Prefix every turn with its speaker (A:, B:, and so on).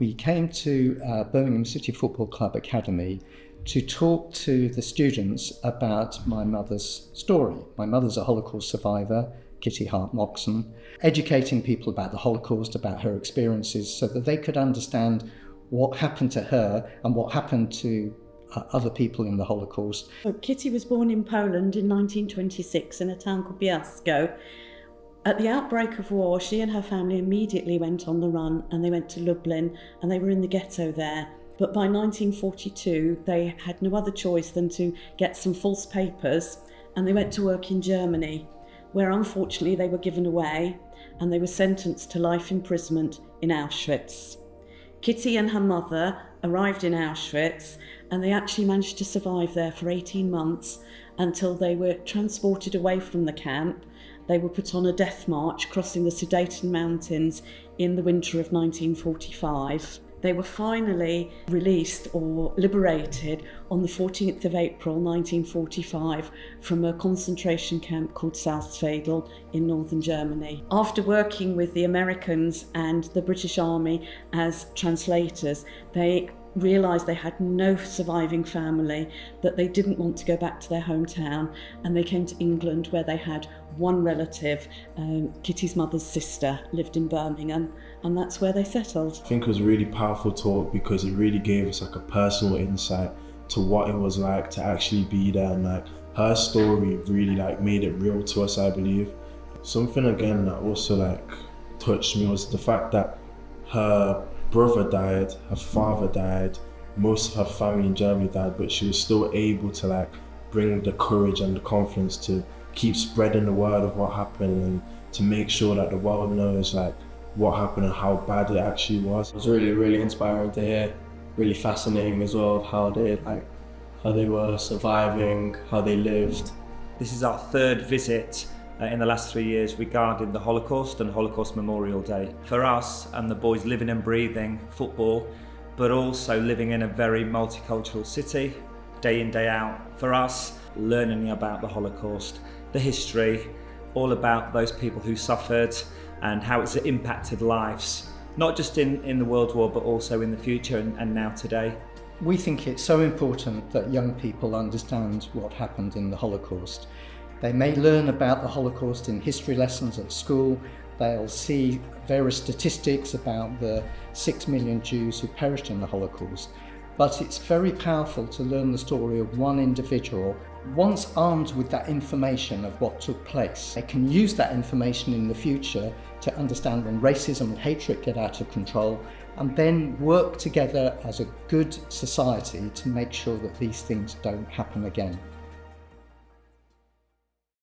A: We came to Birmingham City Football Club Academy to talk to the students about my mother's story. My mother's a Holocaust survivor, Kitty Hart-Moxon, educating people about the Holocaust, about her experiences, so that they could understand what happened to her and what happened to other people in the Holocaust.
B: Kitty was born in Poland in 1926 in a town called Bielsko. At the outbreak of war, she and her family immediately went on the run, and they went to Lublin, and they were in the ghetto there. But by 1942, they had no other choice than to get some false papers, and they went to work in Germany, where unfortunately they were given away, and they were sentenced to life imprisonment in Auschwitz. Kitty and her mother arrived in Auschwitz, and they actually managed to survive there for 18 months until they were transported away from the camp. They were put on a death march crossing the Sudeten Mountains in the winter of 1945. They were finally released or liberated on the 14th of April 1945 from a concentration camp called Salzwedel in northern Germany. After working with the Americans and the British Army as translators, they realised they had no surviving family, that they didn't want to go back to their hometown, and they came to England, where they had one relative, Kitty's mother's sister, lived in Birmingham, and that's where they settled.
C: I think it was a really powerful talk because it really gave us like a personal insight to what it was like to actually be there, and like her story really like made it real to us, I believe. Something again that also like touched me was the fact that her brother died, her father died, most of her family in Germany died, but she was still able to like bring the courage and the confidence to keep spreading the word of what happened and to make sure that the world knows like what happened and how bad it actually was.
D: It was really inspiring to hear, really fascinating as well of how they were surviving, how they lived.
E: This is our third visit in the last 3 years regarding the Holocaust and Holocaust Memorial Day. For us and the boys living and breathing football, but also living in a very multicultural city, day in, day out. For us, learning about the Holocaust, the history, all about those people who suffered and how it's impacted lives, not just in the World War, but also in the future and now today.
A: We think it's so important that young people understand what happened in the Holocaust. They may learn about the Holocaust in history lessons at school. They'll see various statistics about the 6 million Jews who perished in the Holocaust. But it's very powerful to learn the story of one individual. Once armed with that information of what took place, they can use that information in the future to understand when racism and hatred get out of control, and then work together as a good society to make sure that these things don't happen again.